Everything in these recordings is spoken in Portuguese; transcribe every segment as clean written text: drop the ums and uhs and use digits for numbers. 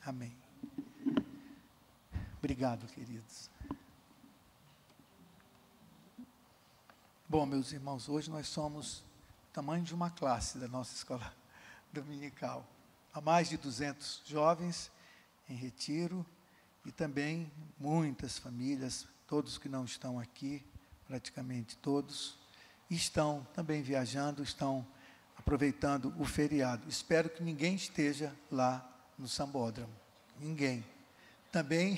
Amém. Obrigado, queridos. Bom, meus irmãos, hoje nós somos o tamanho de uma classe da nossa escola dominical. Há mais de 200 jovens em retiro e também muitas famílias, todos que não estão aqui, praticamente todos, estão também viajando, estão aproveitando o feriado. Espero que ninguém esteja lá no Sambódromo. Ninguém. Também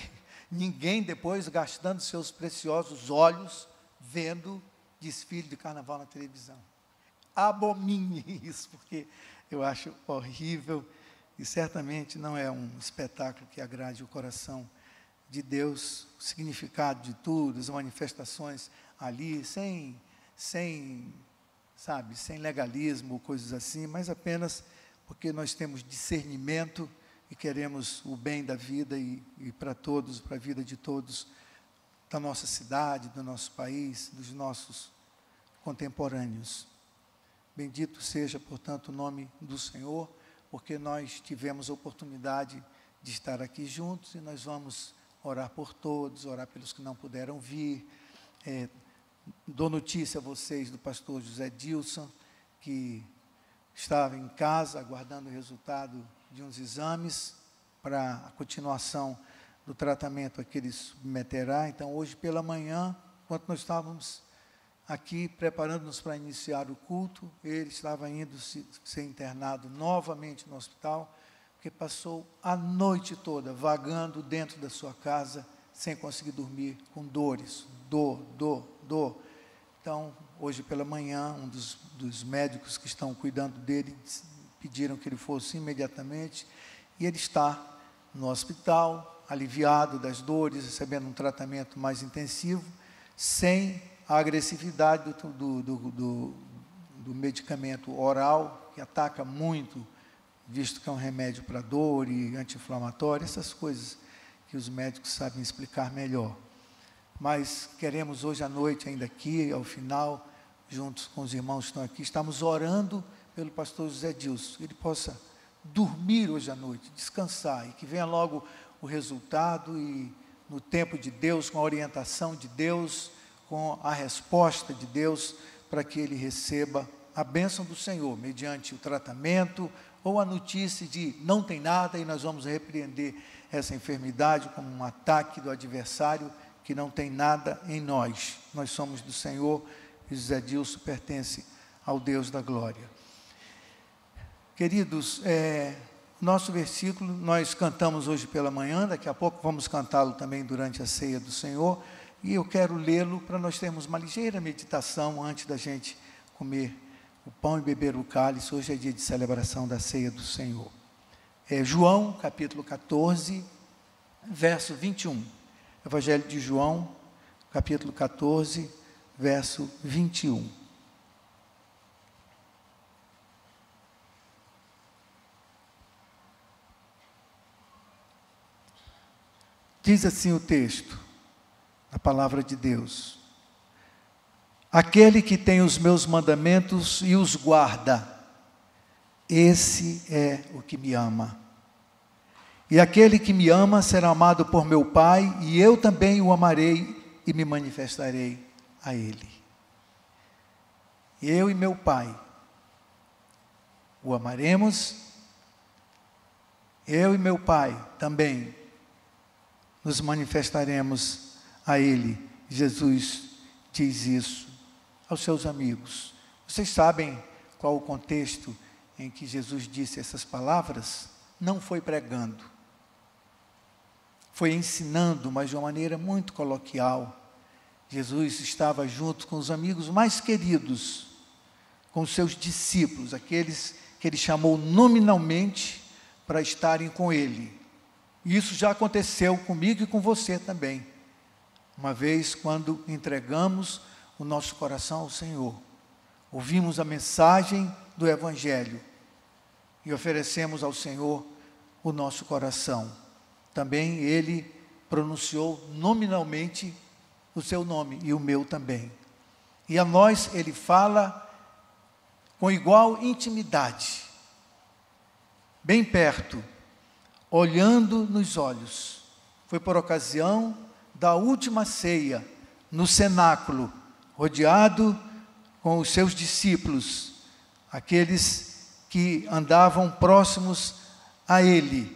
ninguém depois gastando seus preciosos olhos vendo desfile de carnaval na televisão. Abomine isso, porque eu acho horrível e certamente não é um espetáculo que agrade o coração de Deus, o significado de tudo, as manifestações ali, sem legalismo, coisas assim, mas apenas porque nós temos discernimento e queremos o bem da vida e para todos, para a vida de todos, da nossa cidade, do nosso país, dos nossos contemporâneos. Bendito seja, portanto, o nome do Senhor, porque nós tivemos a oportunidade de estar aqui juntos e nós vamos orar por todos, orar pelos que não puderam vir. Dou notícia a vocês do pastor José Dilson, que estava em casa aguardando o resultado de uns exames para a continuação do tratamento a que ele submeterá. Então, hoje pela manhã, enquanto nós estávamos aqui preparando-nos para iniciar o culto, ele estava indo ser internado novamente no hospital, porque passou a noite toda vagando dentro da sua casa, sem conseguir dormir, com dores, dor. Então, hoje pela manhã, um dos médicos que estão cuidando dele, pediram que ele fosse imediatamente, e ele está no hospital, aliviado das dores, recebendo um tratamento mais intensivo, sem a agressividade do medicamento oral, que ataca muito, visto que é um remédio para dor e anti-inflamatório, essas coisas que os médicos sabem explicar melhor. Mas queremos hoje à noite, ainda aqui, ao final, juntos com os irmãos que estão aqui, estamos orando pelo pastor José Dilson, que ele possa dormir hoje à noite, descansar, e que venha logo o resultado, e no tempo de Deus, com a orientação de Deus, com a resposta de Deus, para que ele receba a bênção do Senhor, mediante o tratamento, ou a notícia de não tem nada, e nós vamos repreender essa enfermidade como um ataque do adversário, que não tem nada em nós. Nós somos do Senhor, e José Dilson pertence ao Deus da glória. Queridos, nosso versículo, nós cantamos hoje pela manhã, daqui a pouco vamos cantá-lo também durante a ceia do Senhor, e eu quero lê-lo para nós termos uma ligeira meditação antes da gente comer o pão e beber o cálice. Hoje é dia de celebração da ceia do Senhor. João, capítulo 14, verso 21. Evangelho de João, capítulo 14, verso 21. Diz assim o texto, a palavra de Deus: aquele que tem os meus mandamentos e os guarda, esse é o que me ama. E aquele que me ama será amado por meu Pai, e eu também o amarei e me manifestarei a ele. Eu e meu Pai o amaremos, eu e meu Pai também nos manifestaremos a ele. Jesus diz isso aos seus amigos. Vocês sabem qual o contexto em que Jesus disse essas palavras? Não foi pregando, foi ensinando, mas de uma maneira muito coloquial. Jesus estava junto com os amigos mais queridos, com os seus discípulos, aqueles que ele chamou nominalmente para estarem com ele. E isso já aconteceu comigo e com você também. Uma vez, quando entregamos o nosso coração ao Senhor, ouvimos a mensagem do Evangelho e oferecemos ao Senhor o nosso coração. Também Ele pronunciou nominalmente o seu nome e o meu também. E a nós Ele fala com igual intimidade, bem perto, olhando nos olhos. Foi por ocasião da última ceia, no cenáculo, rodeado com os seus discípulos, aqueles que andavam próximos a ele.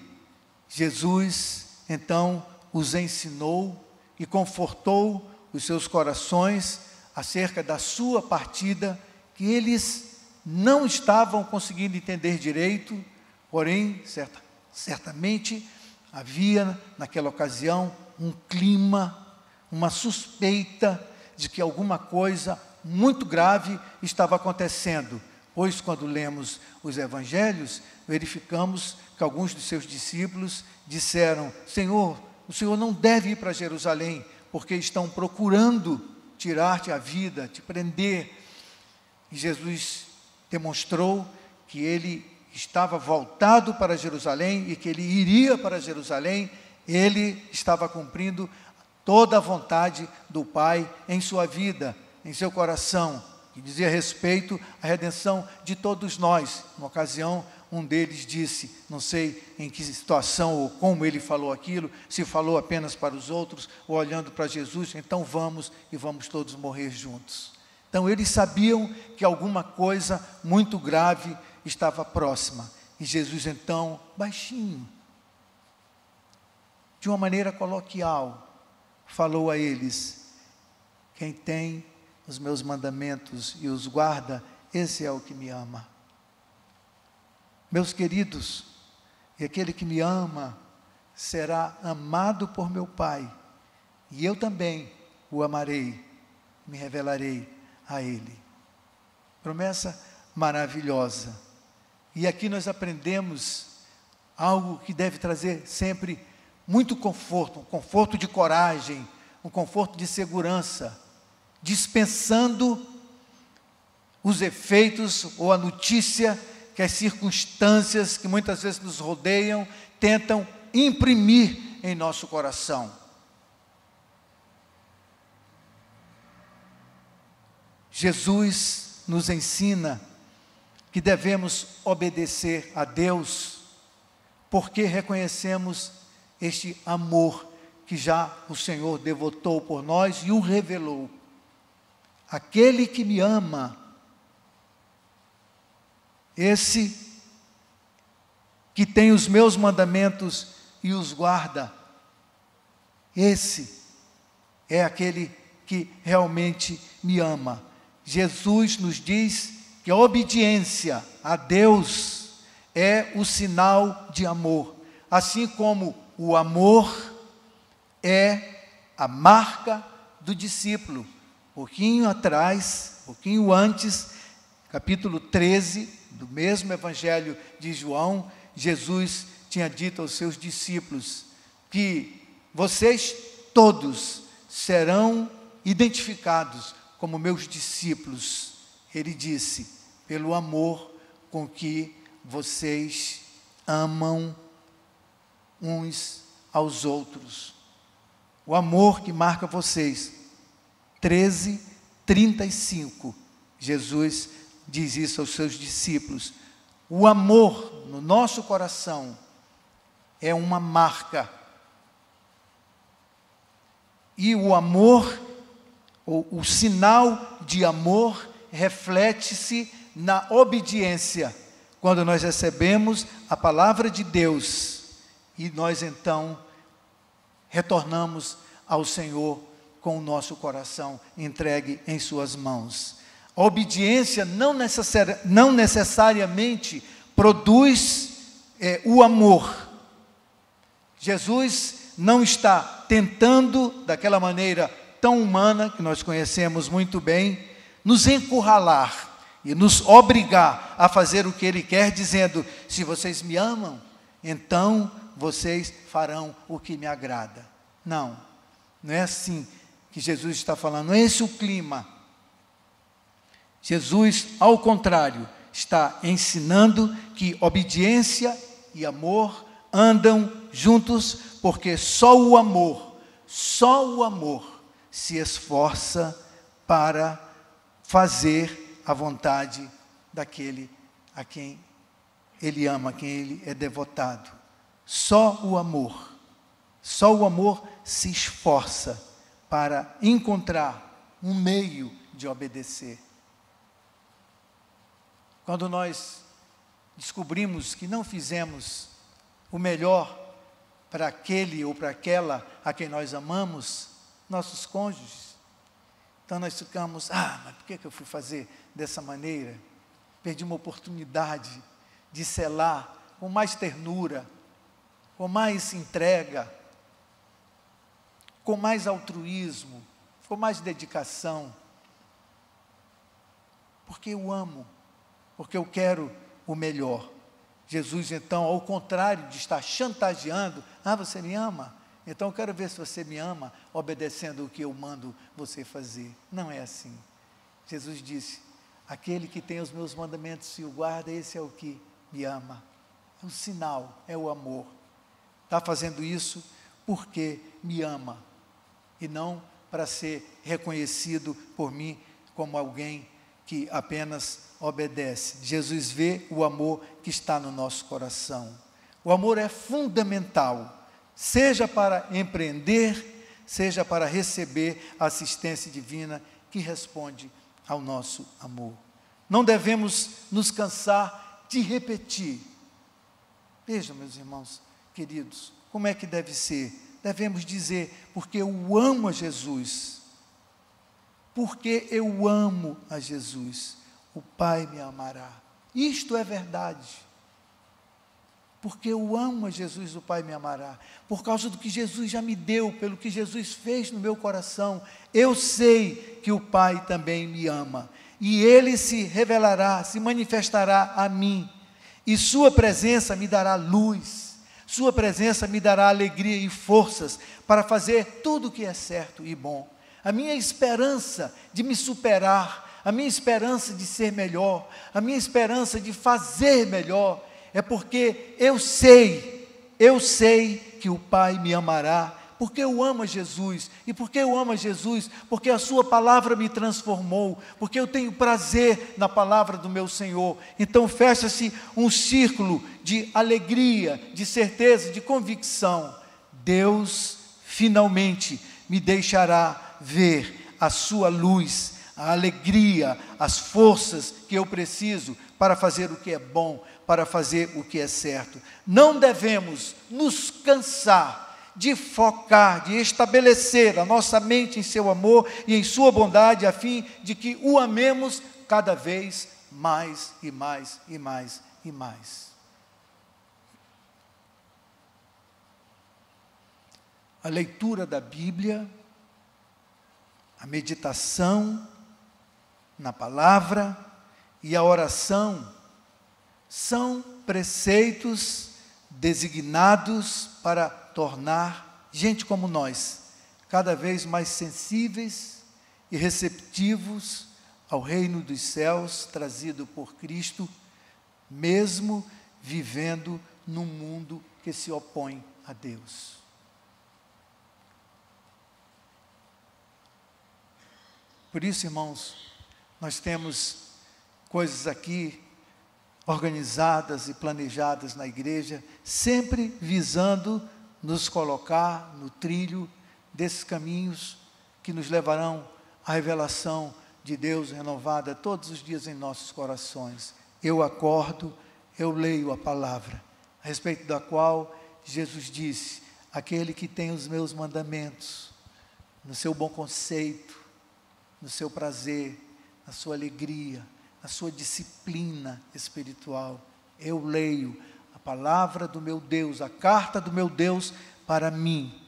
Jesus, então, os ensinou e confortou os seus corações acerca da sua partida, que eles não estavam conseguindo entender direito, porém, certamente havia naquela ocasião um clima, uma suspeita de que alguma coisa muito grave estava acontecendo, pois quando lemos os evangelhos, verificamos que alguns dos seus discípulos disseram: Senhor, o Senhor não deve ir para Jerusalém, porque estão procurando tirar-te a vida, te prender. E Jesus demonstrou que ele estava voltado para Jerusalém e que ele iria para Jerusalém. Ele estava cumprindo toda a vontade do Pai em sua vida, em seu coração, que dizia respeito à redenção de todos nós. Uma ocasião, um deles disse, não sei em que situação ou como ele falou aquilo, se falou apenas para os outros ou olhando para Jesus, então vamos e vamos todos morrer juntos. Então eles sabiam que alguma coisa muito grave estava próxima. E Jesus então, baixinho, de uma maneira coloquial, falou a eles: quem tem os meus mandamentos e os guarda, esse é o que me ama. Meus queridos, e aquele que me ama será amado por meu Pai, e eu também o amarei, me revelarei a ele. Promessa maravilhosa. E aqui nós aprendemos algo que deve trazer sempre muito conforto, um conforto de coragem, um conforto de segurança, dispensando os efeitos ou a notícia que as circunstâncias que muitas vezes nos rodeiam tentam imprimir em nosso coração. Jesus nos ensina que devemos obedecer a Deus, porque reconhecemos este amor que já o Senhor devotou por nós e o revelou. Aquele que me ama, esse que tem os meus mandamentos e os guarda, esse é aquele que realmente me ama. Jesus nos diz que a obediência a Deus é o sinal de amor, assim como o amor é a marca do discípulo. Pouquinho atrás, pouquinho antes, capítulo 13, do mesmo evangelho de João, Jesus tinha dito aos seus discípulos que vocês todos serão identificados como meus discípulos. Ele disse: pelo amor com que vocês amam uns aos outros. O amor que marca vocês. 13:35, Jesus diz isso aos seus discípulos. O amor no nosso coração é uma marca. E o amor, ou o sinal de amor, reflete-se na obediência, quando nós recebemos a palavra de Deus e nós então retornamos ao Senhor com o nosso coração entregue em suas mãos. A obediência não necessariamente produz o amor. Jesus não está tentando, daquela maneira tão humana que nós conhecemos muito bem, nos encurralar e nos obrigar a fazer o que Ele quer, dizendo: se vocês me amam, então vocês farão o que me agrada. Não, não é assim que Jesus está falando, não é esse o clima. Jesus, ao contrário, está ensinando que obediência e amor andam juntos, porque só o amor se esforça para fazer a vontade daquele a quem ele ama, a quem ele é devotado. Só o amor se esforça para encontrar um meio de obedecer. Quando nós descobrimos que não fizemos o melhor para aquele ou para aquela a quem nós amamos, nossos cônjuges, então nós ficamos, mas por que eu fui fazer dessa maneira? Perdi uma oportunidade de selar com mais ternura, com mais entrega, com mais altruísmo, com mais dedicação, porque eu amo, porque eu quero o melhor. Jesus, então, ao contrário de estar chantageando, você me ama? Então eu quero ver se você me ama, obedecendo o que eu mando você fazer. Não é assim. Jesus disse, aquele que tem os meus mandamentos e o guarda, esse é o que me ama. É um sinal, é o amor. Está fazendo isso porque me ama, e não para ser reconhecido por mim como alguém que apenas obedece. Jesus vê o amor que está no nosso coração. O amor é fundamental, seja para empreender, seja para receber a assistência divina que responde ao nosso amor. Não devemos nos cansar de repetir. Vejam, meus irmãos queridos, como é que deve ser? Devemos dizer, porque eu amo a Jesus. Porque eu amo a Jesus, o Pai me amará. Isto é verdade. Porque eu amo a Jesus, o Pai me amará. Por causa do que Jesus já me deu, pelo que Jesus fez no meu coração, eu sei que o Pai também me ama. E Ele se revelará, se manifestará a mim. E Sua presença me dará luz. Sua presença me dará alegria e forças para fazer tudo o que é certo e bom. A minha esperança de me superar, a minha esperança de ser melhor, a minha esperança de fazer melhor, é porque eu sei que o Pai me amará, porque eu amo a Jesus. E porque eu amo a Jesus? Porque a Sua palavra me transformou, porque eu tenho prazer na palavra do meu Senhor. Então fecha-se um círculo de alegria, de certeza, de convicção. Deus finalmente me deixará ver a sua luz, a alegria, as forças que eu preciso para fazer o que é bom, para fazer o que é certo. Não devemos nos cansar de focar, de estabelecer a nossa mente em seu amor e em sua bondade, a fim de que o amemos cada vez mais e mais e mais e mais. A leitura da Bíblia, a meditação na palavra e a oração são preceitos designados para tornar gente como nós cada vez mais sensíveis e receptivos ao reino dos céus trazido por Cristo, mesmo vivendo num mundo que se opõe a Deus. Por isso, irmãos, nós temos coisas aqui organizadas e planejadas na igreja, sempre visando nos colocar no trilho desses caminhos que nos levarão à revelação de Deus renovada todos os dias em nossos corações. Eu acordo, eu leio a palavra, a respeito da qual Jesus disse, aquele que tem os meus mandamentos, no seu bom conceito, no seu prazer, na sua alegria, na sua disciplina espiritual. Eu leio a palavra do meu Deus, a carta do meu Deus para mim.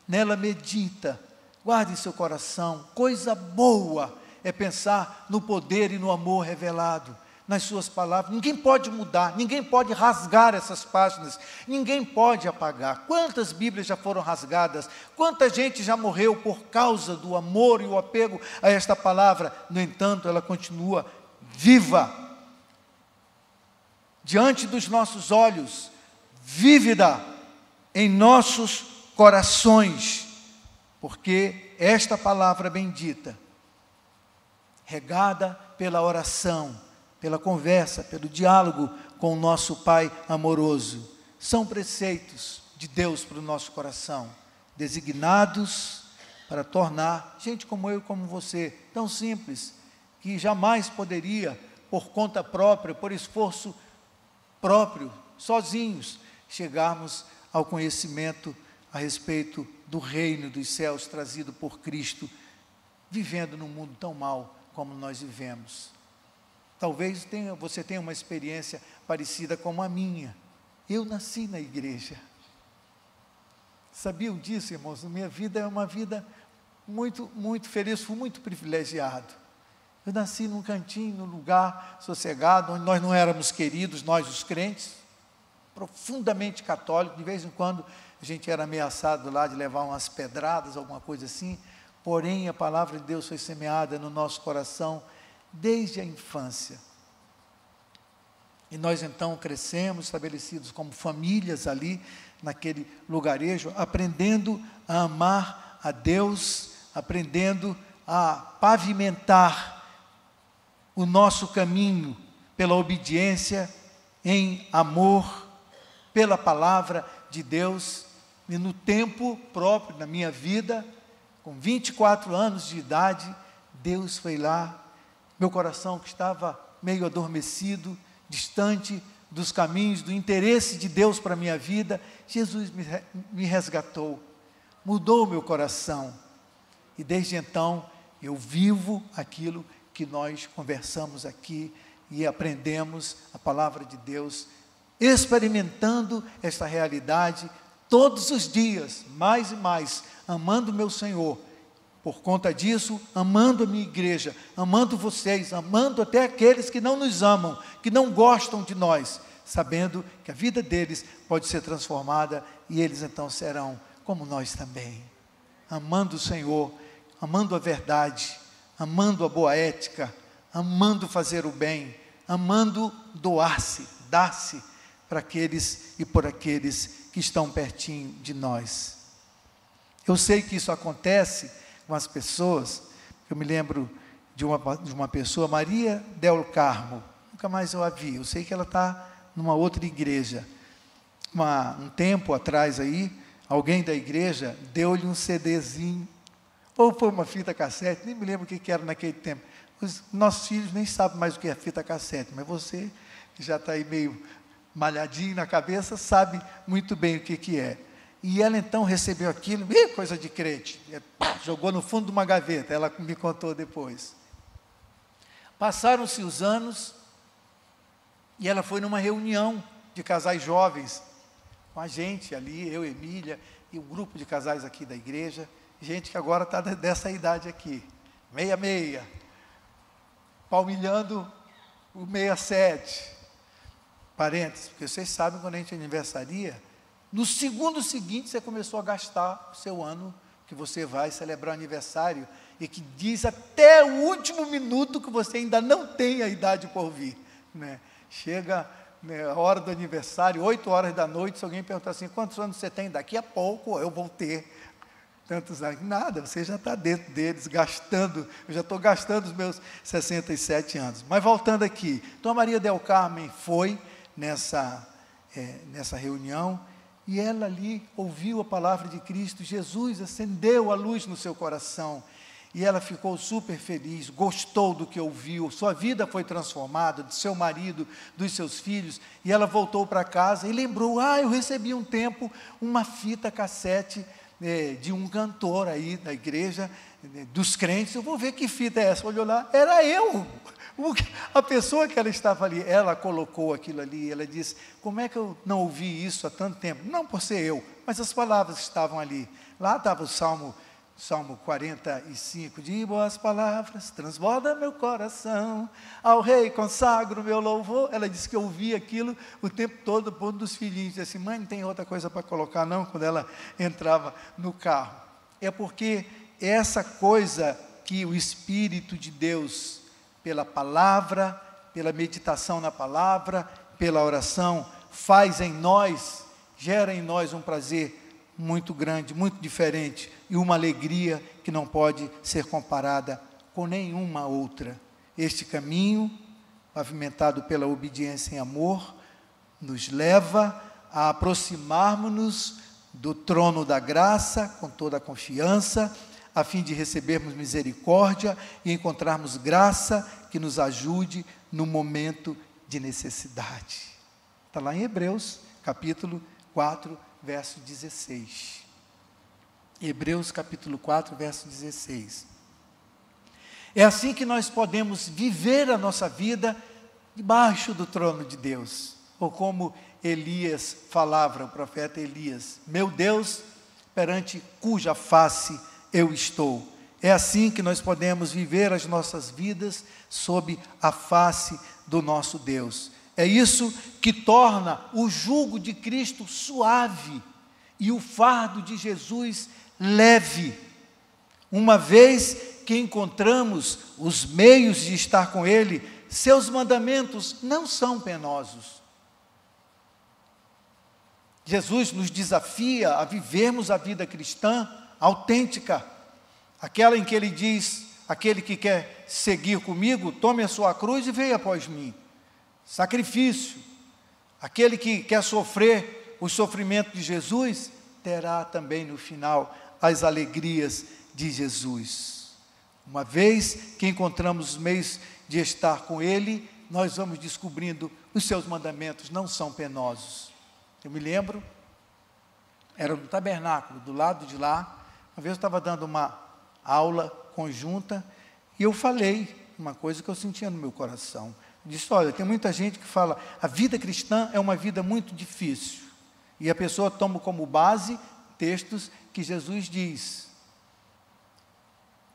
Nela medita, guarde em seu coração. Coisa boa é pensar no poder e no amor revelado nas suas palavras. Ninguém pode mudar, ninguém pode rasgar essas páginas, ninguém pode apagar. Quantas Bíblias já foram rasgadas? Quanta gente já morreu por causa do amor e o apego a esta palavra? No entanto, ela continua viva, diante dos nossos olhos, vívida em nossos corações, porque esta palavra bendita, regada pela oração, pela conversa, pelo diálogo com o nosso Pai amoroso, são preceitos de Deus para o nosso coração, designados para tornar gente como eu e como você, tão simples, que jamais poderia, por conta própria, por esforço próprio, sozinhos, chegarmos ao conhecimento a respeito do reino dos céus trazido por Cristo, vivendo num mundo tão mau como nós vivemos. Talvez você tenha uma experiência parecida com a minha. Eu nasci na igreja. Sabiam disso, irmãos? Minha vida é uma vida muito, muito feliz, fui muito privilegiado. Eu nasci num cantinho, num lugar sossegado, onde nós não éramos queridos, nós os crentes, profundamente católicos. De vez em quando a gente era ameaçado lá de levar umas pedradas, alguma coisa assim. Porém, a palavra de Deus foi semeada no nosso coração desde a infância. E nós então crescemos, estabelecidos como famílias ali, naquele lugarejo, aprendendo a amar a Deus, aprendendo a pavimentar o nosso caminho pela obediência, em amor, pela palavra de Deus. E no tempo próprio da minha vida, com 24 anos de idade, Deus foi lá, meu coração que estava meio adormecido, distante dos caminhos, do interesse de Deus para a minha vida, Jesus me resgatou, mudou o meu coração, e desde então eu vivo aquilo que nós conversamos aqui e aprendemos a palavra de Deus, experimentando esta realidade todos os dias, mais e mais, amando meu Senhor. Por conta disso, amando a minha igreja, amando vocês, amando até aqueles que não nos amam, que não gostam de nós, sabendo que a vida deles pode ser transformada e eles então serão como nós também, amando o Senhor, amando a verdade, amando a boa ética, amando fazer o bem, amando doar-se, dar-se para aqueles e por aqueles que estão pertinho de nós. Eu sei que isso acontece com as pessoas. Eu me lembro de uma pessoa, Maria Del Carmo, nunca mais eu a vi, eu sei que ela está numa outra igreja. Um tempo atrás aí, alguém da igreja deu-lhe um CDzinho, ou foi uma fita cassete, nem me lembro o que era naquele tempo. Os nossos filhos nem sabem mais o que é fita cassete, mas você, que já está aí meio malhadinho na cabeça, sabe muito bem o que é. E ela então recebeu aquilo, coisa de crente, jogou no fundo de uma gaveta, ela me contou depois. Passaram-se os anos, e ela foi numa reunião de casais jovens, com a gente ali, eu, Emília, e um grupo de casais aqui da igreja, gente que agora está dessa idade aqui, 66, palmilhando o 67, parênteses, porque vocês sabem quando a gente aniversaria, no segundo seguinte você começou a gastar o seu ano, que você vai celebrar o aniversário, e que diz até o último minuto que você ainda não tem a idade por vir, né? Chega a hora do aniversário, 8 horas da noite, se alguém perguntar assim, quantos anos você tem? Daqui a pouco eu vou ter tantos anos. Nada, você já está dentro deles, gastando, eu já estou gastando os meus 67 anos. Mas voltando aqui, então a Maria Del Carmen foi nessa reunião, e ela ali ouviu a palavra de Cristo, Jesus acendeu a luz no seu coração, e ela ficou super feliz, gostou do que ouviu, sua vida foi transformada, do seu marido, dos seus filhos, e ela voltou para casa e lembrou, eu recebi um tempo uma fita cassete de um cantor aí da igreja, dos crentes, eu vou ver que fita é essa, olhou lá, era eu, a pessoa que ela estava ali, ela colocou aquilo ali, ela disse, como é que eu não ouvi isso há tanto tempo? Não por ser eu, mas as palavras estavam ali, lá estava o Salmo 45, de boas palavras, transborda meu coração, ao rei consagro meu louvor. Ela disse que eu ouvia aquilo o tempo todo, o ponto dos filhinhos, disse assim, mãe, não tem outra coisa para colocar não, quando ela entrava no carro. É porque essa coisa que o Espírito de Deus, pela palavra, pela meditação na palavra, pela oração, faz em nós, gera em nós um prazer muito grande, muito diferente, e uma alegria que não pode ser comparada com nenhuma outra. Este caminho, pavimentado pela obediência em amor, nos leva a aproximarmos-nos do trono da graça com toda a confiança, a fim de recebermos misericórdia e encontrarmos graça que nos ajude no momento de necessidade. Está lá em Hebreus, capítulo 4, verso 16. Hebreus, capítulo 4, verso 16. É assim que nós podemos viver a nossa vida debaixo do trono de Deus. Ou como Elias falava, o profeta Elias: meu Deus, perante cuja face eu estou. É assim que nós podemos viver as nossas vidas sob a face do nosso Deus. É isso que torna o jugo de Cristo suave e o fardo de Jesus leve, uma vez que encontramos os meios de estar com Ele. Seus mandamentos não são penosos. Jesus nos desafia a vivermos a vida cristã autêntica, aquela em que Ele diz: aquele que quer seguir comigo, tome a sua cruz e venha após mim. Sacrifício. Aquele que quer sofrer o sofrimento de Jesus, terá também no final as alegrias de Jesus. Uma vez que encontramos os meios de estar com Ele, nós vamos descobrindo os seus mandamentos não são penosos. Eu me lembro, era no tabernáculo, do lado de lá. Uma vez eu estava dando uma aula conjunta e eu falei uma coisa que eu sentia no meu coração. Eu disse: olha, tem muita gente que fala, a vida cristã é uma vida muito difícil. E a pessoa toma como base textos que Jesus diz: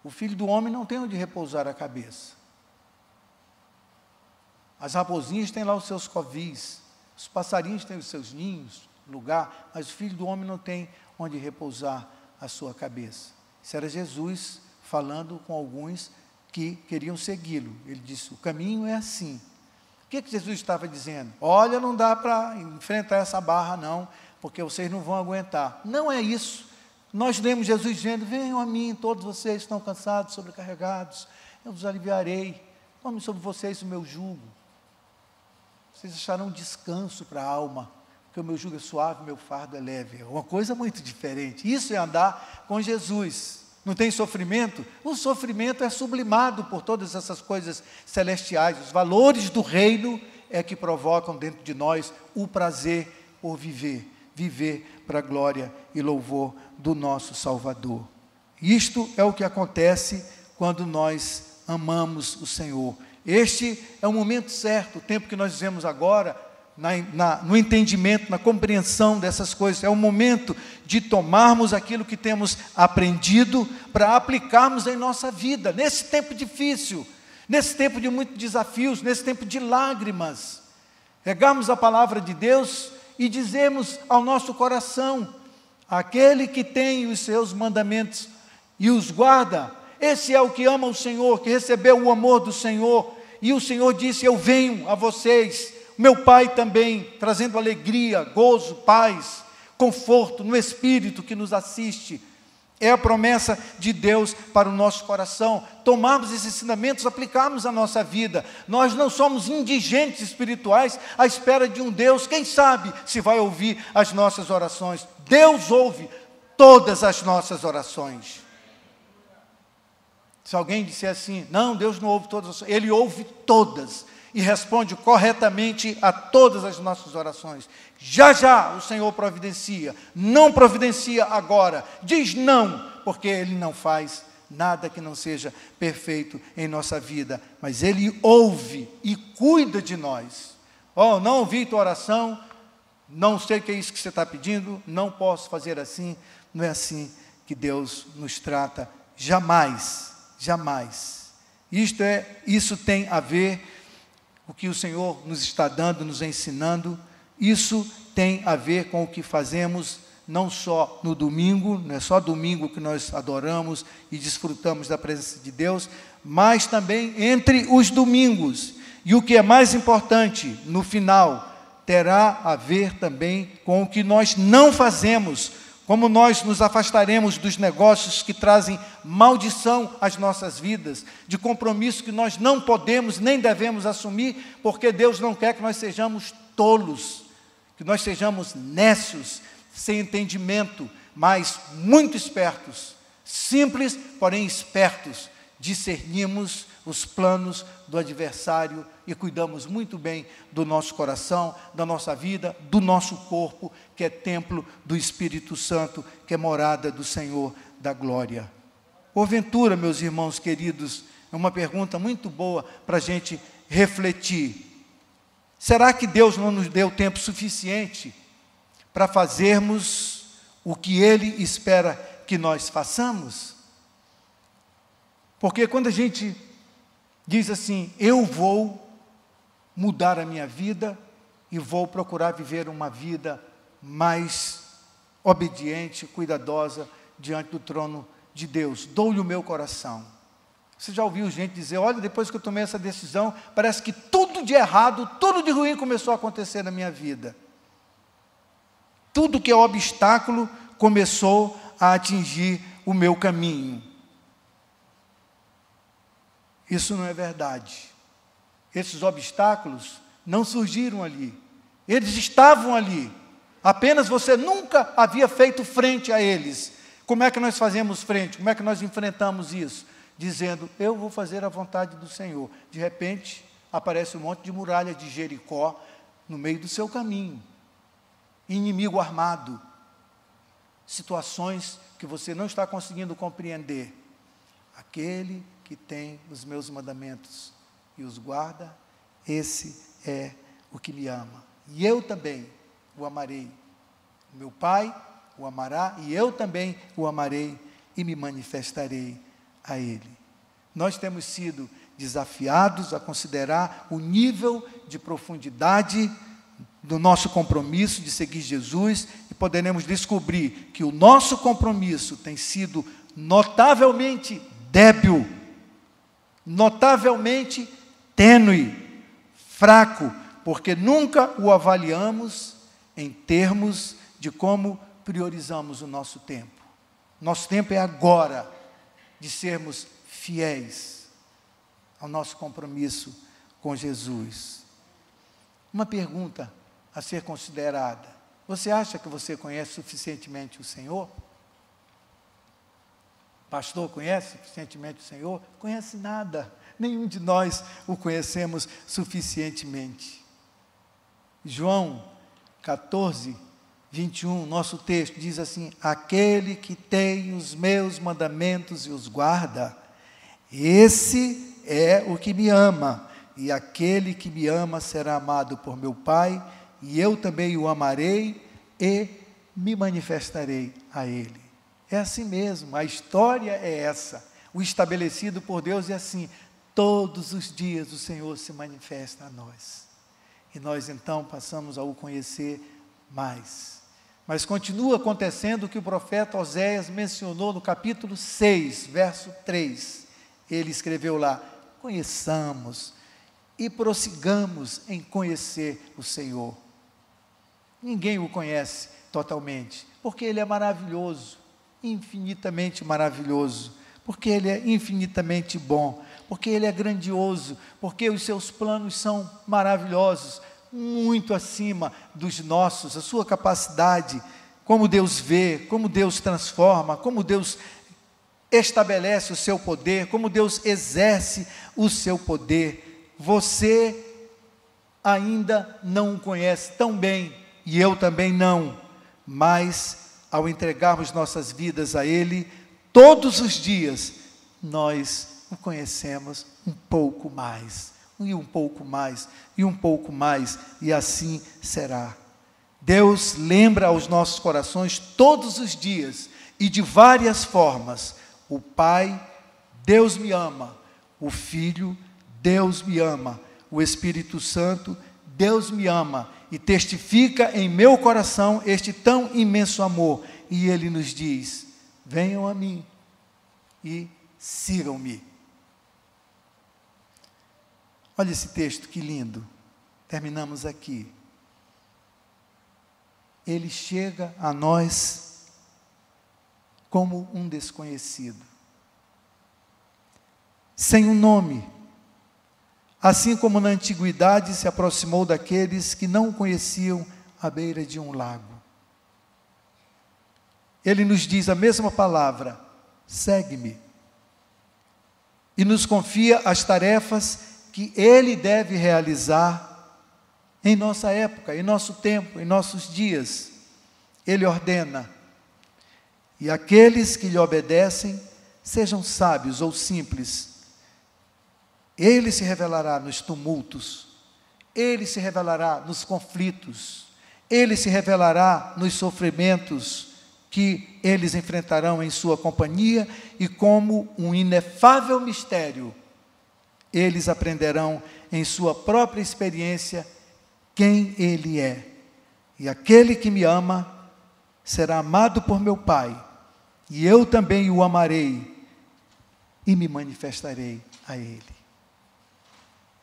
o Filho do Homem não tem onde repousar a cabeça. As raposinhas têm lá os seus covis, os passarinhos têm os seus ninhos, lugar, mas o Filho do Homem não tem onde repousar a sua cabeça. Isso era Jesus falando com alguns que queriam segui-lo. Ele disse: o caminho é assim. O que Jesus estava dizendo? Olha, não dá para enfrentar essa barra não, porque vocês não vão aguentar. Não é isso. Nós lemos Jesus dizendo: venham a mim, todos vocês estão cansados, sobrecarregados, eu vos aliviarei. Tome sobre vocês o meu jugo. Vocês acharão descanso para a alma, porque o meu jugo é suave, o meu fardo é leve. É uma coisa muito diferente. Isso é andar com Jesus. Não tem sofrimento? O sofrimento é sublimado por todas essas coisas celestiais. Os valores do reino é que provocam dentro de nós o prazer por viver. Viver para a glória e louvor do nosso Salvador. Isto é o que acontece quando nós amamos o Senhor. Este é o momento certo, o tempo que nós vivemos agora, no entendimento, na compreensão dessas coisas. É o momento de tomarmos aquilo que temos aprendido para aplicarmos em nossa vida, nesse tempo difícil, nesse tempo de muitos desafios, nesse tempo de lágrimas. Pegarmos a palavra de Deus e dizermos ao nosso coração: aquele que tem os seus mandamentos e os guarda, esse é o que ama o Senhor, que recebeu o amor do Senhor. E o Senhor disse: eu venho a vocês, meu Pai também, trazendo alegria, gozo, paz, conforto no Espírito que nos assiste. É a promessa de Deus para o nosso coração. Tomarmos esses ensinamentos, aplicarmos à nossa vida. Nós não somos indigentes espirituais à espera de um Deus, quem sabe se vai ouvir as nossas orações. Deus ouve todas as nossas orações. Se alguém disser assim: não, Deus não ouve todas, Ele ouve todas e responde corretamente a todas as nossas orações. Já já o Senhor providencia, não providencia agora, diz não, porque Ele não faz nada que não seja perfeito em nossa vida, mas Ele ouve e cuida de nós. Oh, não ouvi tua oração, não sei o que é isso que você está pedindo, não posso fazer assim. Não é assim que Deus nos trata, jamais. Jamais. Isso tem a ver, o que o Senhor nos está dando, nos ensinando, isso tem a ver com o que fazemos, não só no domingo, não é só domingo que nós adoramos e desfrutamos da presença de Deus, mas também entre os domingos. E o que é mais importante, no final, terá a ver também com o que nós não fazemos. Como nós nos afastaremos dos negócios que trazem maldição às nossas vidas, de compromisso que nós não podemos nem devemos assumir, porque Deus não quer que nós sejamos tolos, que nós sejamos nécios, sem entendimento, mas muito espertos, simples, porém espertos, discernimos os planos do adversário e cuidamos muito bem do nosso coração, da nossa vida, do nosso corpo, que é templo do Espírito Santo, que é morada do Senhor da glória. Porventura, meus irmãos queridos, é uma pergunta muito boa para a gente refletir. Será que Deus não nos deu tempo suficiente para fazermos o que Ele espera que nós façamos? Porque quando a gente diz assim, eu vou mudar a minha vida e vou procurar viver uma vida mais obediente, cuidadosa, diante do trono de Deus, dou-lhe o meu coração. Você já ouviu gente dizer, olha, depois que eu tomei essa decisão, parece que tudo de errado, tudo de ruim começou a acontecer na minha vida. Tudo que é obstáculo começou a atingir o meu caminho. Isso não é verdade. Esses obstáculos não surgiram ali. Eles estavam ali. Apenas você nunca havia feito frente a eles. Como é que nós fazemos frente? Como é que nós enfrentamos isso? Dizendo, eu vou fazer a vontade do Senhor. De repente, aparece um monte de muralha de Jericó no meio do seu caminho. Inimigo armado. Situações que você não está conseguindo compreender. Aquele que tem os meus mandamentos e os guarda, esse é o que me ama. E eu também o amarei. Meu Pai o amará e eu também o amarei e me manifestarei a Ele. Nós temos sido desafiados a considerar o nível de profundidade do nosso compromisso de seguir Jesus e poderemos descobrir que o nosso compromisso tem sido notavelmente débil, notavelmente tênue, fraco, porque nunca o avaliamos em termos de como priorizamos o nosso tempo. Nosso tempo é agora de sermos fiéis ao nosso compromisso com Jesus. Uma pergunta a ser considerada: você acha que você conhece suficientemente o Senhor? Pastor, conhece suficientemente o Senhor? Conhece nada, nenhum de nós o conhecemos suficientemente. João 14, 21, nosso texto diz assim: aquele que tem os meus mandamentos e os guarda, esse é o que me ama, e aquele que me ama será amado por meu Pai, e eu também o amarei e me manifestarei a ele. É assim mesmo, a história é essa, o estabelecido por Deus é assim, todos os dias o Senhor se manifesta a nós, e nós então passamos a o conhecer mais. Mas continua acontecendo o que o profeta Oséias mencionou no capítulo 6, verso 3, ele escreveu lá: conheçamos e prossigamos em conhecer o Senhor. Ninguém o conhece totalmente, porque Ele é maravilhoso, infinitamente maravilhoso, porque Ele é infinitamente bom, porque Ele é grandioso, porque os seus planos são maravilhosos, muito acima dos nossos, a sua capacidade, como Deus vê, como Deus transforma, como Deus estabelece o seu poder, como Deus exerce o seu poder. Você ainda não o conhece tão bem, e eu também não, mas ao entregarmos nossas vidas a Ele, todos os dias, nós o conhecemos um pouco mais, e um pouco mais, e um pouco mais, e assim será. Deus lembra aos nossos corações todos os dias, e de várias formas: o Pai, Deus me ama; o Filho, Deus me ama; o Espírito Santo, Deus me ama, e testifica em meu coração este tão imenso amor, e Ele nos diz: venham a mim e sigam-me. Olha esse texto, que lindo. Terminamos aqui. Ele chega a nós como um desconhecido, sem um nome, assim como na antiguidade se aproximou daqueles que não o conheciam à beira de um lago. Ele nos diz a mesma palavra: segue-me. E nos confia as tarefas que Ele deve realizar em nossa época, em nosso tempo, em nossos dias. Ele ordena: e aqueles que lhe obedecem, sejam sábios ou simples, Ele se revelará nos tumultos, Ele se revelará nos conflitos, Ele se revelará nos sofrimentos que eles enfrentarão em sua companhia, e como um inefável mistério, eles aprenderão em sua própria experiência quem Ele é. E aquele que me ama será amado por meu Pai, e eu também o amarei e me manifestarei a Ele.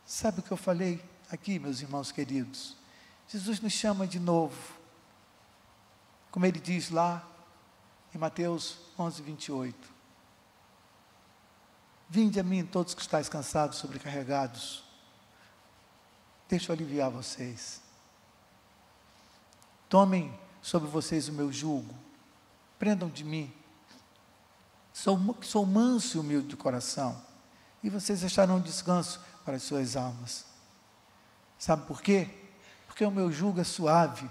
Sabe o que eu falei aqui, meus irmãos queridos? Jesus nos chama de novo, como Ele diz lá em Mateus 11, 28. Vinde a mim todos que estáis cansados, sobrecarregados, deixa eu aliviar vocês. Tomem sobre vocês o meu jugo, aprendam de mim. Sou manso e humilde de coração, e vocês acharão descanso para as suas almas. Sabe por quê? Porque o meu jugo é suave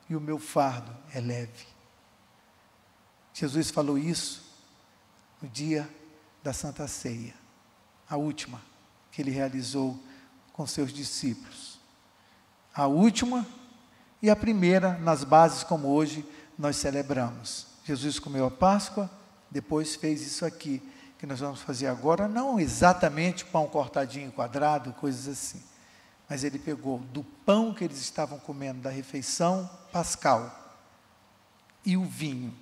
e o meu fardo é leve. Jesus falou isso no dia da Santa Ceia, a última que Ele realizou com seus discípulos. A última e a primeira nas bases como hoje nós celebramos. Jesus comeu a Páscoa, depois fez isso aqui, que nós vamos fazer agora, não exatamente pão cortadinho em quadrado, coisas assim, mas Ele pegou do pão que eles estavam comendo da refeição pascal e o vinho,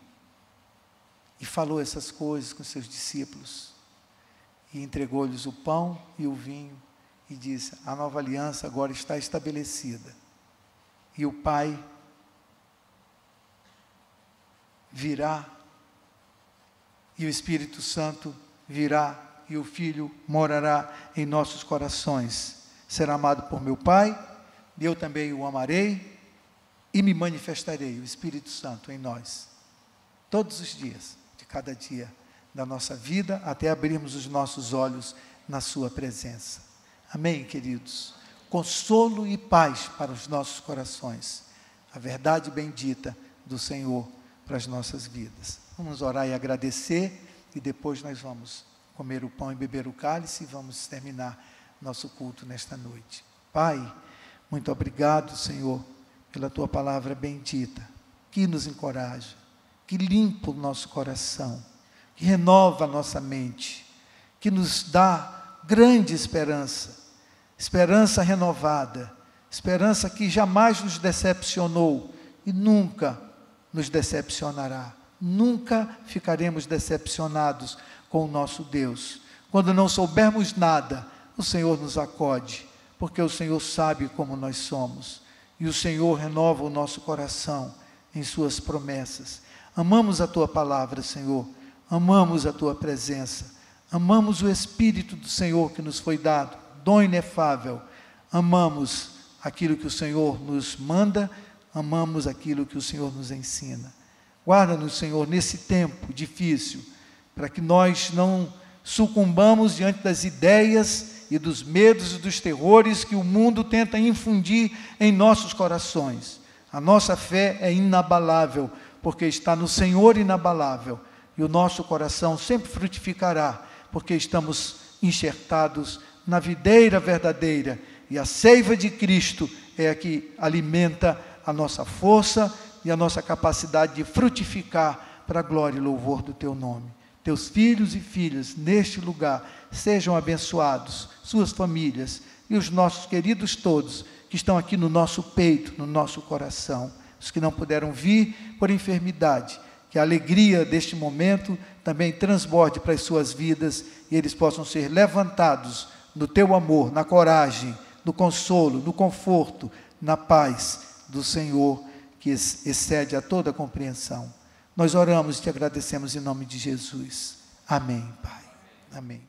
e falou essas coisas com seus discípulos, e entregou-lhes o pão e o vinho, e disse: a nova aliança agora está estabelecida, e o Pai virá, e o Espírito Santo virá, e o Filho morará em nossos corações. Será amado por meu Pai, e eu também o amarei, e me manifestarei, o Espírito Santo em nós, todos os dias, de cada dia da nossa vida, até abrirmos os nossos olhos na sua presença. Amém, queridos? Consolo e paz para os nossos corações, a verdade bendita do Senhor para as nossas vidas. Vamos orar e agradecer, e depois nós vamos comer o pão e beber o cálice, e vamos terminar nosso culto nesta noite. Pai, muito obrigado, Senhor, pela Tua palavra bendita, que nos encoraja, que limpa o nosso coração, que renova a nossa mente, que nos dá grande esperança, esperança renovada, esperança que jamais nos decepcionou e nunca nos decepcionará. Nunca ficaremos decepcionados com o nosso Deus. Quando não soubermos nada, o Senhor nos acode, porque o Senhor sabe como nós somos, e o Senhor renova o nosso coração em suas promessas. Amamos a Tua palavra, Senhor, amamos a Tua presença, amamos o Espírito do Senhor que nos foi dado, dom inefável, amamos aquilo que o Senhor nos manda, amamos aquilo que o Senhor nos ensina. Guarda-nos, Senhor, nesse tempo difícil, para que nós não sucumbamos diante das ideias e dos medos e dos terrores que o mundo tenta infundir em nossos corações. A nossa fé é inabalável, porque está no Senhor inabalável, e o nosso coração sempre frutificará, porque estamos enxertados na videira verdadeira, e a seiva de Cristo é a que alimenta a nossa força e a nossa capacidade de frutificar para a glória e louvor do Teu nome. Teus filhos e filhas neste lugar sejam abençoados, suas famílias e os nossos queridos todos que estão aqui no nosso peito, no nosso coração, os que não puderam vir por enfermidade, que a alegria deste momento também transborde para as suas vidas e eles possam ser levantados no Teu amor, na coragem, no consolo, no conforto, na paz do Senhor, que excede a toda compreensão. Nós oramos e Te agradecemos em nome de Jesus. Amém, Pai. Amém.